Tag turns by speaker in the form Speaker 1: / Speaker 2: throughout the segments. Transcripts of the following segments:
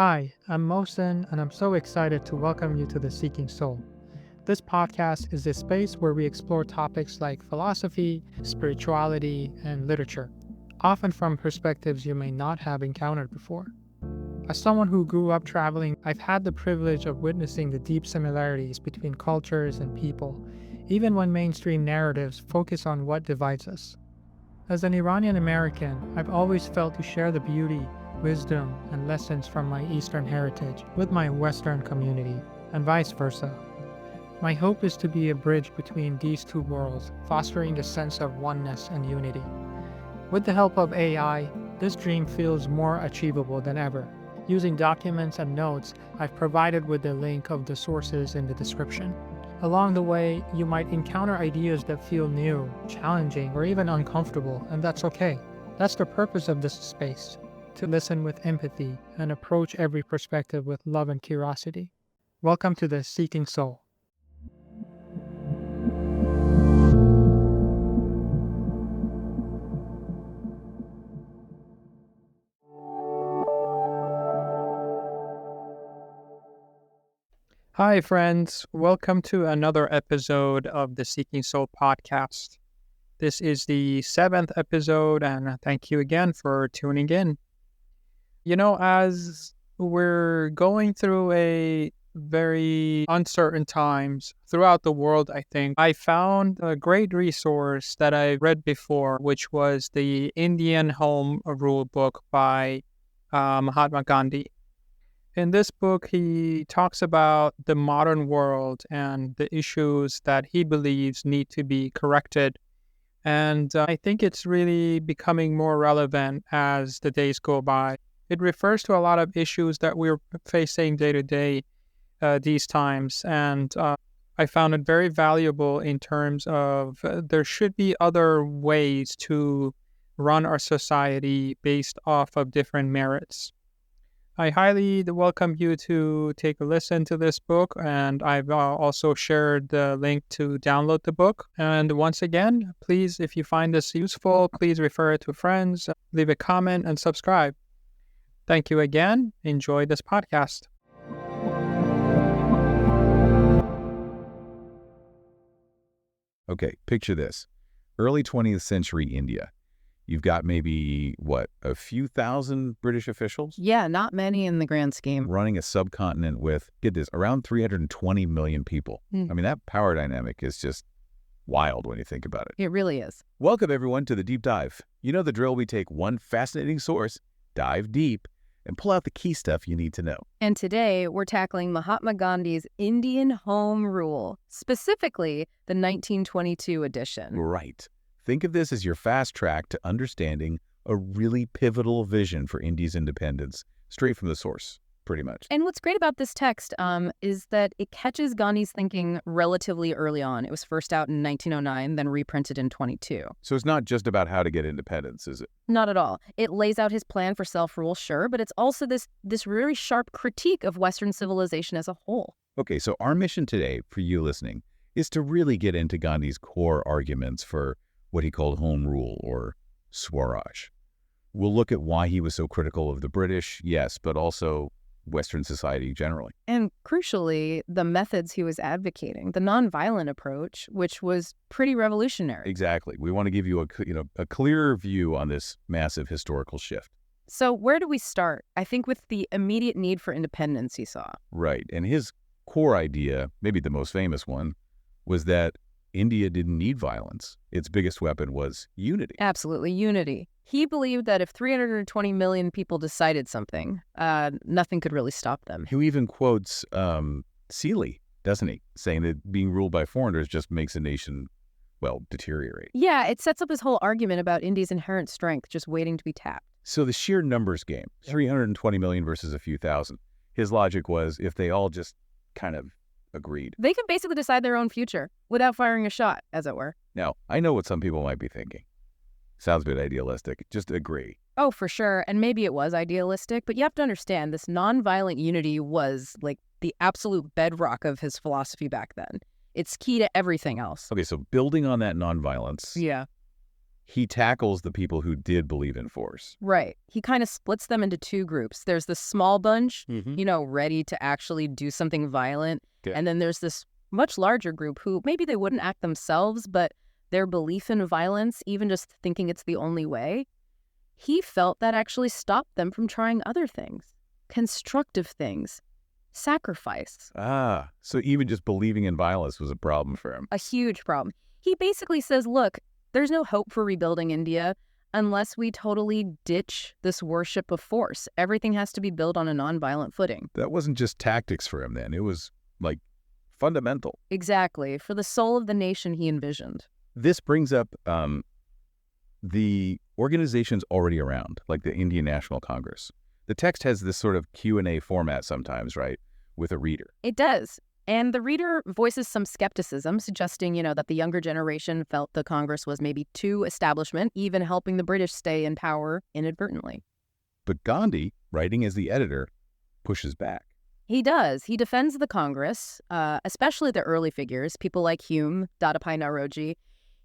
Speaker 1: Hi, I'm Mohsen, and I'm so excited to welcome you to The Seeking Soul. This podcast is a space where we explore topics like philosophy, spirituality, and literature, often from perspectives you may not have encountered before. As someone who grew up traveling, I've had the privilege of witnessing the deep similarities between cultures and people, even when mainstream narratives focus on what divides us. As an Iranian American, I've always felt to share the beauty, wisdom, and lessons from my Eastern heritage with my Western community, and vice versa. My hope is to be a bridge between these two worlds, fostering the sense of oneness and unity. With the help of AI, this dream feels more achievable than ever. Using documents and notes, I've provided with the link of the sources in the description. Along the way, you might encounter ideas that feel new, challenging, or even uncomfortable, and that's okay. That's the purpose of this space, to listen with empathy and approach every perspective with love and curiosity. Welcome to the Seeking Soul. Hi, friends. Welcome to another episode of the Seeking Soul podcast. This is the 7th episode, and thank you again for tuning in. As we're going through a very uncertain times throughout the world, I think, I found a great resource that I read before, which was the Indian Home Rule book by Mahatma Gandhi. In this book, he talks about the modern world and the issues that he believes need to be corrected. And I think it's really becoming more relevant as the days go by. It refers to a lot of issues that we're facing day to day these times. And I found it very valuable in terms of there should be other ways to run our society based off of different merits. I highly welcome you to take a listen to this book, and I've also shared the link to download the book. And once again, please, if you find this useful, please refer it to friends, leave a comment, and subscribe. Thank you again. Enjoy this podcast.
Speaker 2: Okay, picture this. Early 20th century India. You've got maybe, a few thousand British officials?
Speaker 3: Yeah, not many in the grand scheme.
Speaker 2: Running a subcontinent with, get this, around 320 million people. I mean, that power dynamic is just wild when you think about it.
Speaker 3: It really is.
Speaker 2: Welcome, everyone, to the Deep Dive. You know the drill. We take one fascinating source, dive deep, and pull out the key stuff you need to know.
Speaker 3: And today, we're tackling Mahatma Gandhi's Indian Home Rule, specifically the 1922 edition.
Speaker 2: Right. Think of this as your fast track to understanding a really pivotal vision for India's independence, straight from the source, pretty much.
Speaker 3: And what's great about this text is that it catches Gandhi's thinking relatively early on. It was first out in 1909, then reprinted in 22.
Speaker 2: So it's not just about how to get independence, is it?
Speaker 3: Not at all. It lays out his plan for self-rule, sure, but it's also this really sharp critique of Western civilization as a whole.
Speaker 2: Okay, so our mission today, for you listening, is to really get into Gandhi's core arguments for what he called home rule, or Swaraj. We'll look at why he was so critical of the British, yes, but also Western society generally.
Speaker 3: And crucially, the methods he was advocating, the nonviolent approach, which was pretty revolutionary.
Speaker 2: Exactly. We want to give you a clearer view on this massive historical shift.
Speaker 3: So where do we start? I think with the immediate need for independence he saw.
Speaker 2: Right. And his core idea, maybe the most famous one, was that India didn't need violence. Its biggest weapon was unity.
Speaker 3: Absolutely, unity. He believed that if 320 million people decided something, nothing could really stop them.
Speaker 2: He even quotes Seeley, doesn't he? Saying that being ruled by foreigners just makes a nation, deteriorate.
Speaker 3: Yeah, it sets up his whole argument about India's inherent strength just waiting to be tapped.
Speaker 2: So the sheer numbers game, 320 million versus a few thousand. His logic was if they all just kind of agreed,
Speaker 3: they could basically decide their own future without firing a shot, as it were.
Speaker 2: Now, I know what some people might be thinking. Sounds a bit idealistic. Just agree.
Speaker 3: Oh, for sure. And maybe it was idealistic, but you have to understand this nonviolent unity was like the absolute bedrock of his philosophy back then. It's key to everything else.
Speaker 2: Okay, so building on that nonviolence.
Speaker 3: Yeah.
Speaker 2: he tackles the people who did believe in force.
Speaker 3: Right. He kind of splits them into two groups. There's the small bunch,
Speaker 2: Mm-hmm.
Speaker 3: ready to actually do something violent.
Speaker 2: Okay.
Speaker 3: And then there's this much larger group who maybe they wouldn't act themselves, but their belief in violence, even just thinking it's the only way, he felt that actually stopped them from trying other things, constructive things, sacrifice.
Speaker 2: So even just believing in violence was a problem for him.
Speaker 3: A huge problem. He basically says, look, there's no hope for rebuilding India unless we totally ditch this worship of force. Everything has to be built on a nonviolent footing.
Speaker 2: That wasn't just tactics for him then. It was like fundamental.
Speaker 3: Exactly. For the soul of the nation he envisioned.
Speaker 2: This brings up the organizations already around, like the Indian National Congress. The text has this sort of Q&A format sometimes, right, with a reader.
Speaker 3: It does. And the reader voices some skepticism, suggesting, that the younger generation felt the Congress was maybe too establishment, even helping the British stay in power inadvertently.
Speaker 2: But Gandhi, writing as the editor, pushes back.
Speaker 3: He does. He defends the Congress, especially the early figures, people like Hume, Dadabhai Naoroji.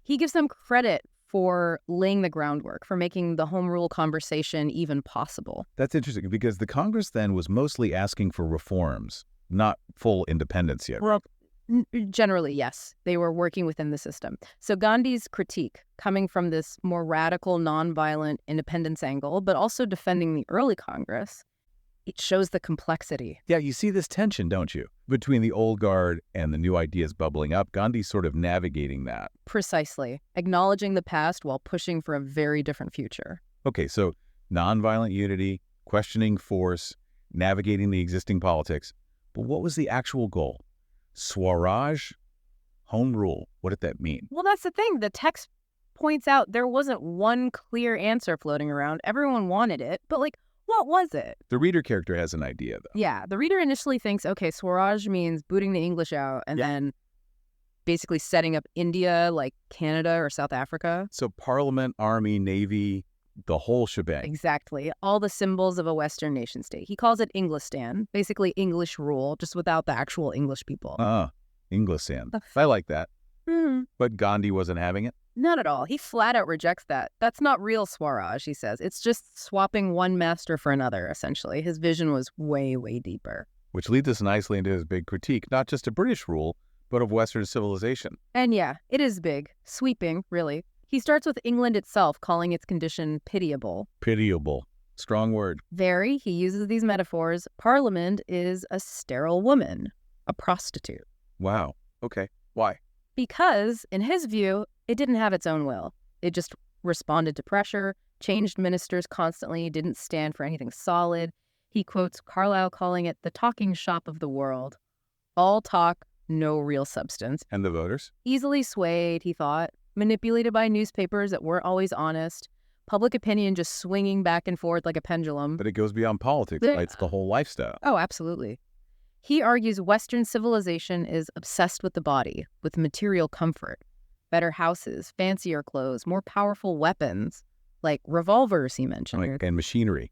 Speaker 3: He gives them credit for laying the groundwork, for making the home rule conversation even possible.
Speaker 2: That's interesting because the Congress then was mostly asking for reforms, not full independence yet.
Speaker 3: Well, generally, yes. They were working within the system. So Gandhi's critique, coming from this more radical, nonviolent independence angle, but also defending the early Congress, it shows the complexity.
Speaker 2: Yeah, you see this tension, don't you? Between the old guard and the new ideas bubbling up. Gandhi's sort of navigating that.
Speaker 3: Precisely. Acknowledging the past while pushing for a very different future.
Speaker 2: Okay, so nonviolent unity, questioning force, navigating the existing politics. But what was the actual goal? Swaraj, home rule. What did that mean?
Speaker 3: Well, that's the thing. The text points out there wasn't one clear answer floating around. Everyone wanted it, but what was it?
Speaker 2: The reader character has an idea, though.
Speaker 3: Yeah, the reader initially thinks, okay, Swaraj means booting the English out and then basically setting up India like Canada or South Africa.
Speaker 2: So parliament, army, navy, the whole shebang.
Speaker 3: Exactly. All the symbols of a Western nation state. He calls it Englistan, basically English rule, just without the actual English people.
Speaker 2: Englistan. I like that. But Gandhi wasn't having it?
Speaker 3: Not at all. He flat out rejects that. That's not real Swaraj, he says. It's just swapping one master for another, essentially. His vision was way, way deeper.
Speaker 2: Which leads us nicely into his big critique, not just of British rule, but of Western civilization.
Speaker 3: And yeah, it is big. Sweeping, really. He starts with England itself, calling its condition pitiable.
Speaker 2: Pitiable. Strong word.
Speaker 3: Very. He uses these metaphors. Parliament is a sterile woman, a prostitute.
Speaker 2: Wow. Okay. Why?
Speaker 3: Because, in his view, it didn't have its own will. It just responded to pressure, changed ministers constantly, didn't stand for anything solid. He quotes Carlyle calling it the talking shop of the world. All talk, no real substance.
Speaker 2: And the voters?
Speaker 3: Easily swayed, he thought, manipulated by newspapers that weren't always honest, public opinion just swinging back and forth like a pendulum.
Speaker 2: But it goes beyond politics, right? It's the whole lifestyle.
Speaker 3: Oh, absolutely. He argues Western civilization is obsessed with the body, with material comfort. Better houses, fancier clothes, more powerful weapons, like revolvers, he mentioned.
Speaker 2: And machinery,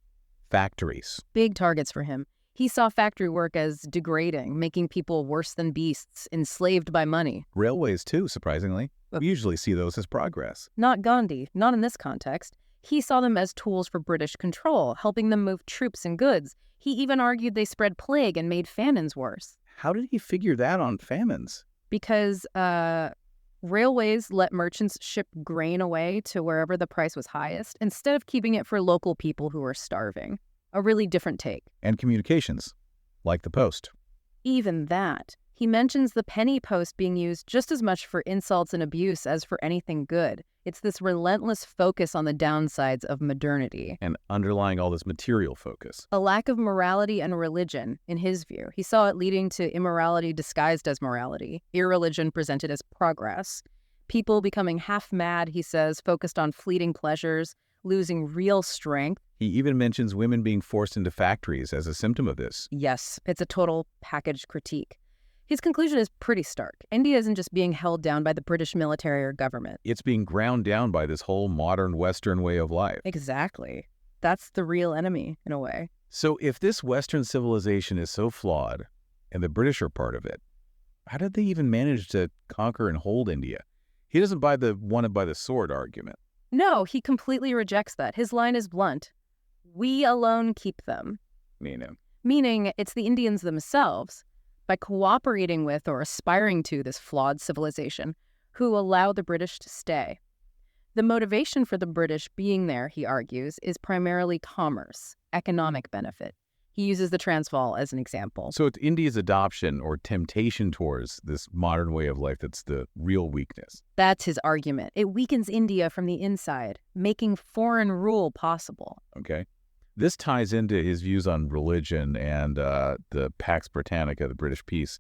Speaker 2: factories.
Speaker 3: Big targets for him. He saw factory work as degrading, making people worse than beasts, enslaved by money.
Speaker 2: Railways, too, surprisingly. We usually see those as progress.
Speaker 3: Not Gandhi, not in this context. He saw them as tools for British control, helping them move troops and goods. He even argued they spread plague and made famines worse.
Speaker 2: How did he figure that on famines?
Speaker 3: Because railways let merchants ship grain away to wherever the price was highest, instead of keeping it for local people who were starving. A really different take.
Speaker 2: And communications, like the post.
Speaker 3: Even that. He mentions the penny post being used just as much for insults and abuse as for anything good. It's this relentless focus on the downsides of modernity.
Speaker 2: And underlying all this material focus.
Speaker 3: A lack of morality and religion, in his view. He saw it leading to immorality disguised as morality, irreligion presented as progress. People becoming half mad, he says, focused on fleeting pleasures, losing real strength.
Speaker 2: He even mentions women being forced into factories as a symptom of this.
Speaker 3: Yes, it's a total package critique. His conclusion is pretty stark. India isn't just being held down by the British military or government.
Speaker 2: It's being ground down by this whole modern Western way of life.
Speaker 3: Exactly. That's the real enemy, in a way.
Speaker 2: So if this Western civilization is so flawed, and the British are part of it, how did they even manage to conquer and hold India? He doesn't buy the won it by the sword argument.
Speaker 3: No, he completely rejects that. His line is blunt. We alone keep them. Meaning it's the Indians themselves, by cooperating with or aspiring to this flawed civilization, who allow the British to stay. The motivation for the British being there, he argues, is primarily commerce, economic benefit. He uses the Transvaal as an example.
Speaker 2: So it's India's adoption or temptation towards this modern way of life that's the real weakness.
Speaker 3: That's his argument. It weakens India from the inside, making foreign rule possible.
Speaker 2: Okay. This ties into his views on religion and the Pax Britannica, the British peace.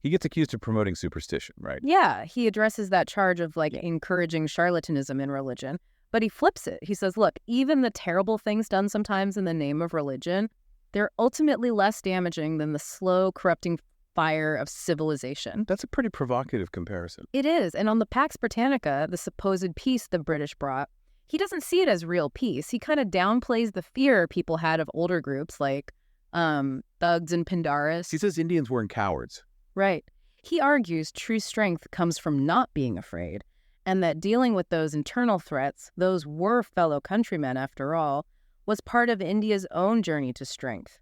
Speaker 2: He gets accused of promoting superstition, right?
Speaker 3: Yeah, he addresses that charge of encouraging charlatanism in religion, but he flips it. He says, look, even the terrible things done sometimes in the name of religion, they're ultimately less damaging than the slow, corrupting fire of civilization.
Speaker 2: That's a pretty provocative comparison.
Speaker 3: It is. And on the Pax Britannica, the supposed peace the British brought, he doesn't see it as real peace. He kind of downplays the fear people had of older groups like thugs and Pindaris.
Speaker 2: He says Indians weren't cowards.
Speaker 3: Right. He argues true strength comes from not being afraid, and that dealing with those internal threats, those were fellow countrymen after all, was part of India's own journey to strength.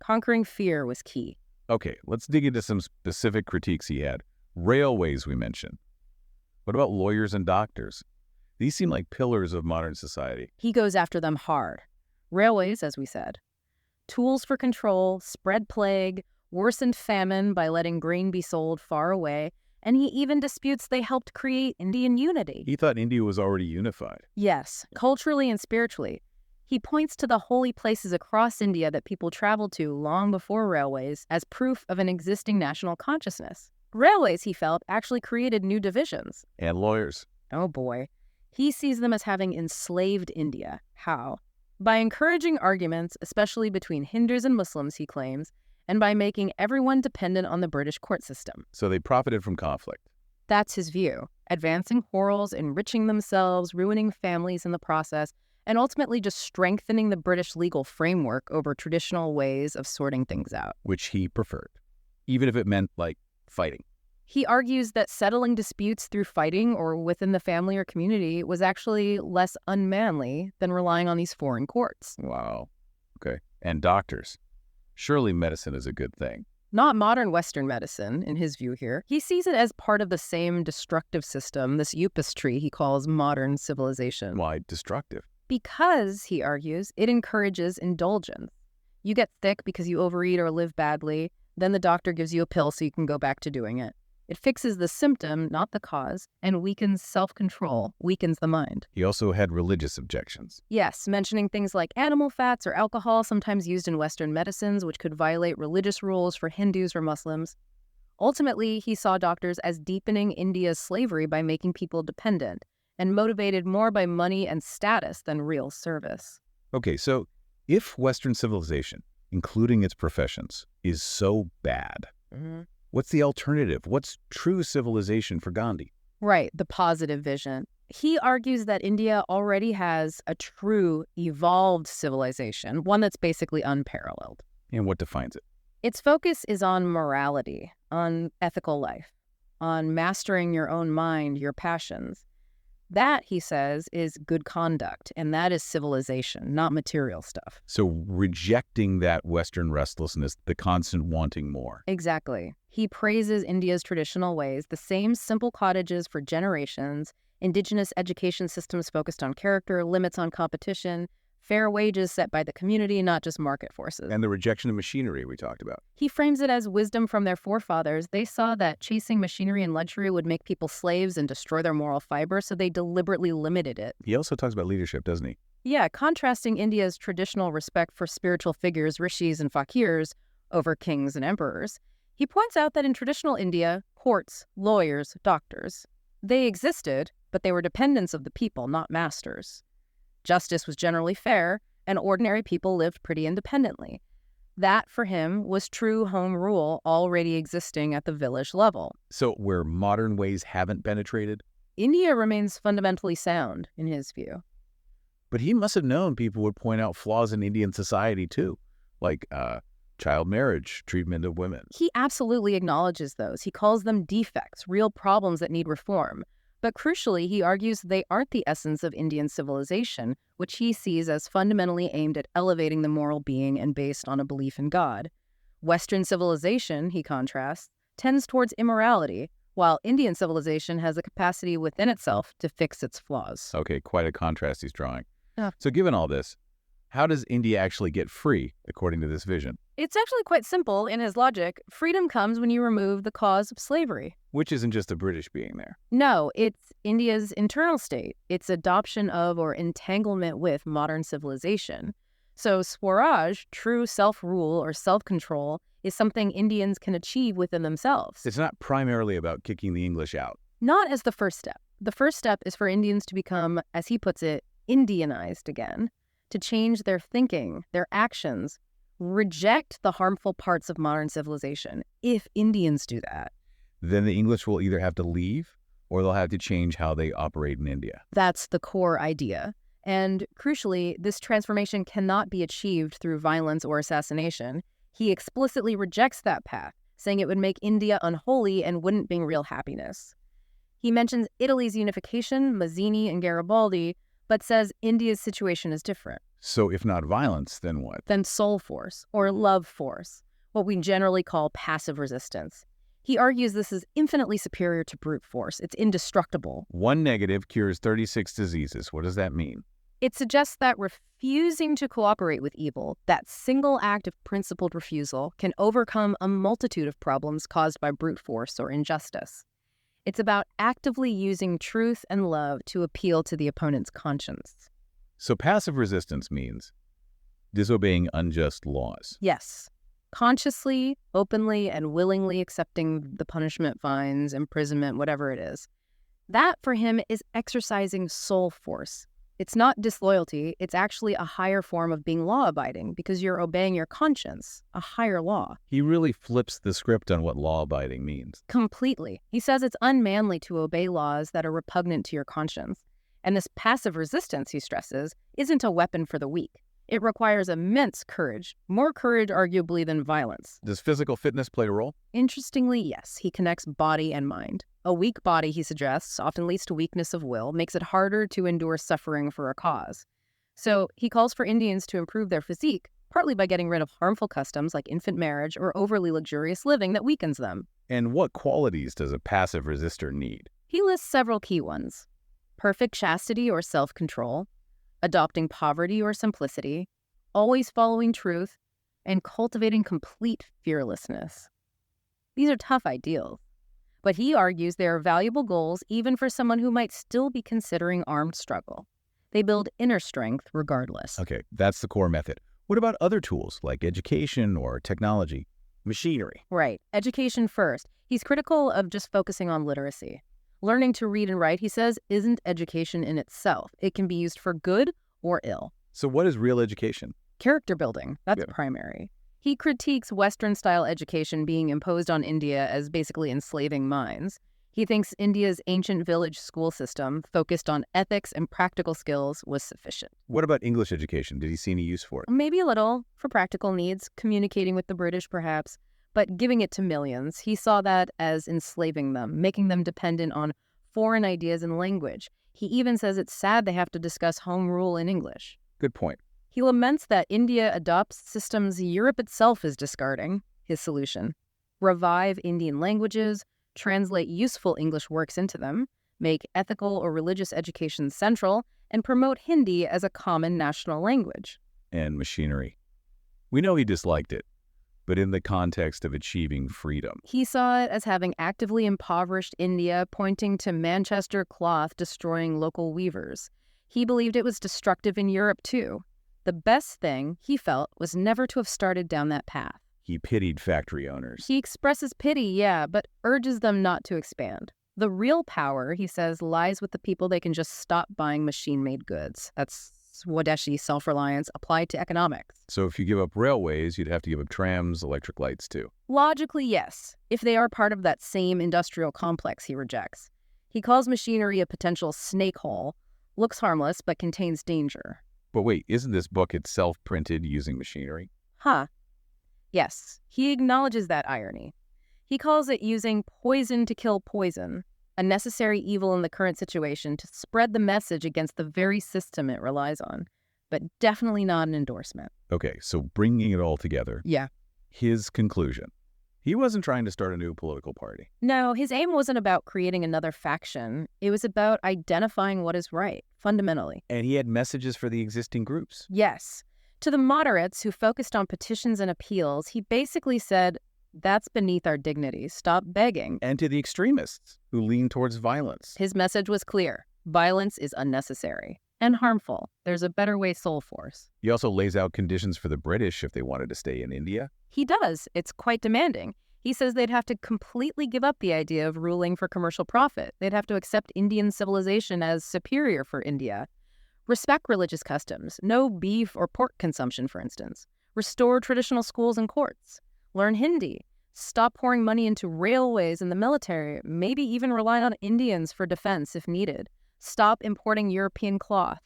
Speaker 3: Conquering fear was key.
Speaker 2: Okay, let's dig into some specific critiques he had. Railways, we mentioned. What about lawyers and doctors? These seem like pillars of modern society.
Speaker 3: He goes after them hard. Railways, as we said. Tools for control, spread plague, worsened famine by letting grain be sold far away, and he even disputes they helped create Indian unity.
Speaker 2: He thought India was already unified.
Speaker 3: Yes, culturally and spiritually. He points to the holy places across India that people traveled to long before railways as proof of an existing national consciousness. Railways, he felt, actually created new divisions.
Speaker 2: And lawyers.
Speaker 3: Oh boy. He sees them as having enslaved India. How? By encouraging arguments, especially between Hindus and Muslims, he claims, and by making everyone dependent on the British court system.
Speaker 2: So they profited from conflict.
Speaker 3: That's his view. Advancing quarrels, enriching themselves, ruining families in the process, and ultimately just strengthening the British legal framework over traditional ways of sorting things out.
Speaker 2: Which he preferred, even if it meant, fighting.
Speaker 3: He argues that settling disputes through fighting or within the family or community was actually less unmanly than relying on these foreign courts.
Speaker 2: Wow. Okay. And doctors. Surely medicine is a good thing.
Speaker 3: Not modern Western medicine, in his view here. He sees it as part of the same destructive system, this Upas tree he calls modern civilization.
Speaker 2: Why destructive?
Speaker 3: Because, he argues, it encourages indulgence. You get sick because you overeat or live badly, then the doctor gives you a pill so you can go back to doing it. It fixes the symptom, not the cause, and weakens self-control, weakens the mind.
Speaker 2: He also had religious objections.
Speaker 3: Yes, mentioning things like animal fats or alcohol, sometimes used in Western medicines, which could violate religious rules for Hindus or Muslims. Ultimately, he saw doctors as deepening India's slavery by making people dependent, and motivated more by money and status than real service.
Speaker 2: Okay, so if Western civilization, including its professions, is so bad, what's the alternative? What's true civilization for Gandhi?
Speaker 3: Right, the positive vision. He argues that India already has a true, evolved civilization, one that's basically unparalleled.
Speaker 2: And what defines it?
Speaker 3: Its focus is on morality, on ethical life, on mastering your own mind, your passions. That, he says, is good conduct, and that is civilization, not material stuff.
Speaker 2: So rejecting that Western restlessness, the constant wanting more.
Speaker 3: Exactly. He praises India's traditional ways, the same simple cottages for generations, indigenous education systems focused on character, limits on competition, fair wages set by the community, not just market forces.
Speaker 2: And the rejection of machinery we talked about.
Speaker 3: He frames it as wisdom from their forefathers. They saw that chasing machinery and luxury would make people slaves and destroy their moral fiber, so they deliberately limited it.
Speaker 2: He also talks about leadership, doesn't he?
Speaker 3: Yeah, contrasting India's traditional respect for spiritual figures, rishis and fakirs, over kings and emperors. He points out that in traditional India, courts, lawyers, doctors, they existed, but they were dependents of the people, not masters. Justice was generally fair, and ordinary people lived pretty independently. That, for him, was true home rule already existing at the village level.
Speaker 2: So where modern ways haven't penetrated?
Speaker 3: India remains fundamentally sound, in his view.
Speaker 2: But he must have known people would point out flaws in Indian society, too, like child marriage, treatment of women.
Speaker 3: He absolutely acknowledges those. He calls them defects, real problems that need reform. But crucially, he argues they aren't the essence of Indian civilization, which he sees as fundamentally aimed at elevating the moral being and based on a belief in God. Western civilization, he contrasts, tends towards immorality, while Indian civilization has the capacity within itself to fix its flaws.
Speaker 2: Okay, quite a contrast he's drawing.
Speaker 3: Yeah.
Speaker 2: So given all this, how does India actually get free, according to this vision?
Speaker 3: It's actually quite simple in his logic. Freedom comes when you remove the cause of slavery.
Speaker 2: Which isn't just the British being there.
Speaker 3: No, it's India's internal state, its adoption of or entanglement with modern civilization. So Swaraj, true self-rule or self-control, is something Indians can achieve within themselves.
Speaker 2: It's not primarily about kicking the English out.
Speaker 3: Not as the first step. The first step is for Indians to become, as he puts it, Indianized again, to change their thinking, their actions, reject the harmful parts of modern civilization. If Indians do that,
Speaker 2: Then the English will either have to leave or they'll have to change how they operate in India.
Speaker 3: that's the core idea. And crucially, this transformation cannot be achieved through violence or assassination. He explicitly rejects that path, saying it would make India unholy and wouldn't bring real happiness. He mentions Italy's unification, Mazzini and Garibaldi, but says India's situation is different.
Speaker 2: So if not violence, then what?
Speaker 3: Then soul force, or love force, what we generally call passive resistance. He argues this is infinitely superior to brute force. It's indestructible.
Speaker 2: One negative cures 36 diseases. What does that mean?
Speaker 3: It suggests that refusing to cooperate with evil, that single act of principled refusal, can overcome a multitude of problems caused by brute force or injustice. It's about actively using truth and love to appeal to the opponent's conscience.
Speaker 2: So passive resistance means disobeying unjust laws.
Speaker 3: Yes. Consciously, openly, and willingly accepting the punishment, fines, imprisonment, whatever it is. That, for him, is exercising soul force. It's not disloyalty. It's actually a higher form of being law-abiding because you're obeying your conscience, a higher law.
Speaker 2: He really flips the script on what law-abiding means.
Speaker 3: Completely. He says it's unmanly to obey laws that are repugnant to your conscience. And this passive resistance, he stresses, isn't a weapon for the weak. It requires immense courage, more courage arguably than violence.
Speaker 2: Does physical fitness play a role?
Speaker 3: Interestingly, yes, he connects body and mind. A weak body, he suggests, often leads to weakness of will, makes it harder to endure suffering for a cause. So he calls for Indians to improve their physique, partly by getting rid of harmful customs like infant marriage or overly luxurious living that weakens them.
Speaker 2: And what qualities does a passive resistor need?
Speaker 3: He lists several key ones: perfect chastity or self-control, adopting poverty or simplicity, always following truth, and cultivating complete fearlessness. These are tough ideals, but he argues they are valuable goals even for someone who might still be considering armed struggle. They build inner strength regardless.
Speaker 2: Okay, that's the core method. What about other tools like education or technology, machinery?
Speaker 3: Right. Education first. He's critical of just focusing on literacy. Learning to read and write, he says, isn't education in itself. It can be used for good or ill.
Speaker 2: So what is real education?
Speaker 3: Character building, that's
Speaker 2: Yeah.
Speaker 3: primary. He critiques Western-style education being imposed on India as basically enslaving minds. He thinks India's ancient village school system, focused on ethics and practical skills, was sufficient.
Speaker 2: What about English education? Did he see any use for it?
Speaker 3: Maybe a little for practical needs, communicating with the British perhaps, but giving it to millions. He saw that as enslaving them, making them dependent on foreign ideas and language. He even says it's sad they have to discuss home rule in English.
Speaker 2: Good point.
Speaker 3: He laments that India adopts systems Europe itself is discarding. His solution: revive Indian languages, translate useful English works into them, make ethical or religious education central, and promote Hindi as a common national language.
Speaker 2: And machinery. We know he disliked it, but in the context of achieving freedom.
Speaker 3: He saw it as having actively impoverished India, pointing to Manchester cloth destroying local weavers. He believed it was destructive in Europe too. The best thing, he felt, was never to have started down that path.
Speaker 2: He pitied factory owners.
Speaker 3: He expresses pity, yeah, but urges them not to expand. The real power, he says, lies with the people they can just stop buying machine-made goods. That's Swadeshi self-reliance applied to economics.
Speaker 2: So if you give up railways, you'd have to give up trams, electric lights too.
Speaker 3: Logically, yes, if they are part of that same industrial complex he rejects. He calls machinery a potential snake hole, looks harmless but contains danger.
Speaker 2: But wait, isn't this book itself printed using machinery?
Speaker 3: Huh. Yes, he acknowledges that irony. He calls it using poison to kill poison. a necessary evil in the current situation to spread the message against the very system it relies on, but definitely not an endorsement.
Speaker 2: Okay, so bringing it all together,
Speaker 3: Yeah.
Speaker 2: his conclusion. He wasn't trying to start a new political party.
Speaker 3: No, his aim wasn't about creating another faction. It was about identifying what is right, fundamentally.
Speaker 2: And he had messages for the existing groups.
Speaker 3: Yes. To the moderates who focused on petitions and appeals, he basically said, that's beneath our dignity. Stop begging.
Speaker 2: And to the extremists who lean towards violence.
Speaker 3: His message was clear. Violence is unnecessary and harmful. There's a better way, soul force.
Speaker 2: He also lays out conditions for the British if they wanted to stay in India.
Speaker 3: He does. It's quite demanding. He says they'd have to completely give up the idea of ruling for commercial profit. They'd have to accept Indian civilization as superior for India. Respect religious customs. No beef or pork consumption, for instance. Restore traditional schools and courts. Learn Hindi. Stop pouring money into railways and the military. Maybe even rely on Indians for defense if needed. Stop importing European cloth.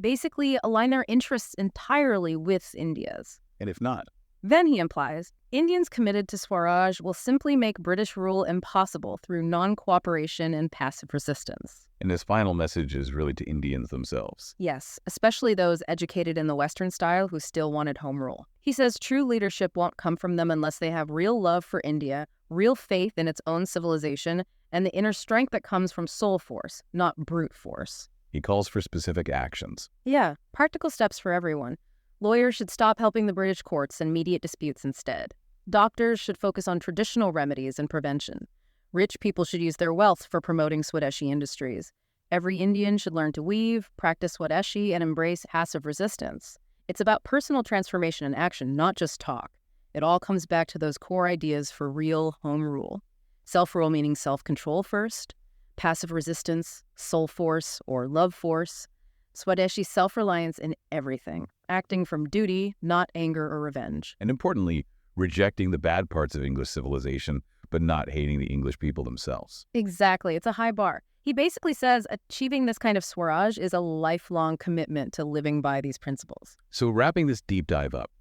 Speaker 3: Basically, align their interests entirely with India's.
Speaker 2: And if not,
Speaker 3: Then, he implies, Indians committed to Swaraj will simply make British rule impossible through non-cooperation and passive resistance.
Speaker 2: and his final message is really to Indians themselves.
Speaker 3: Yes, especially those educated in the Western style who still wanted home rule. He says true leadership won't come from them unless they have real love for India, real faith in its own civilization, and the inner strength that comes from soul force, not brute force.
Speaker 2: He calls for specific actions.
Speaker 3: Yeah, practical steps for everyone. Lawyers should stop helping the British courts and mediate disputes instead. Doctors should focus on traditional remedies and prevention. Rich people should use their wealth for promoting Swadeshi industries. Every Indian should learn to weave, practice Swadeshi, and embrace passive resistance. It's about personal transformation and action, not just talk. It all comes back to those core ideas for real home rule. Self-rule meaning self-control first, passive resistance, soul force, or love force, Swadeshi self-reliance in everything, acting from duty, not anger or revenge.
Speaker 2: And importantly, rejecting the bad parts of English civilization, but not hating the English people themselves.
Speaker 3: Exactly. It's a high bar. He basically says achieving this kind of Swaraj is a lifelong commitment to living by these principles.
Speaker 2: So wrapping this deep dive up,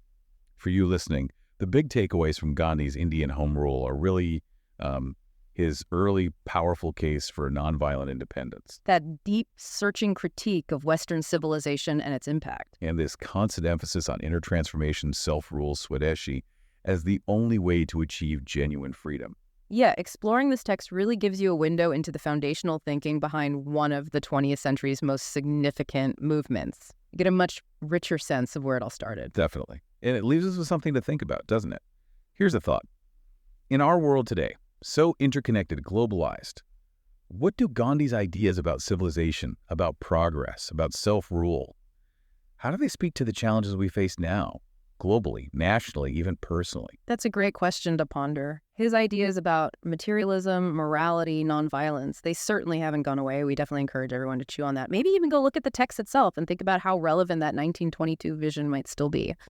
Speaker 2: for you listening, the big takeaways from Gandhi's Indian home rule are really his early powerful case for nonviolent independence.
Speaker 3: That deep, searching critique of Western civilization and its impact.
Speaker 2: And this constant emphasis on inner transformation, self-rule, Swadeshi, as the only way to achieve genuine freedom.
Speaker 3: Yeah, exploring this text really gives you a window into the foundational thinking behind one of the 20th century's most significant movements. You get a much richer sense of where it all started.
Speaker 2: Definitely. And it leaves us with something to think about, doesn't it? Here's a thought. In our world today, so interconnected, globalized, what do Gandhi's ideas about civilization, about progress, about self-rule, how do they speak to the challenges we face now, globally, nationally, even personally?
Speaker 3: That's a great question to ponder. His ideas about materialism, morality, nonviolence, they certainly haven't gone away. We definitely encourage everyone to chew on that. Maybe even go look at the text itself and think about how relevant that 1922 vision might still be.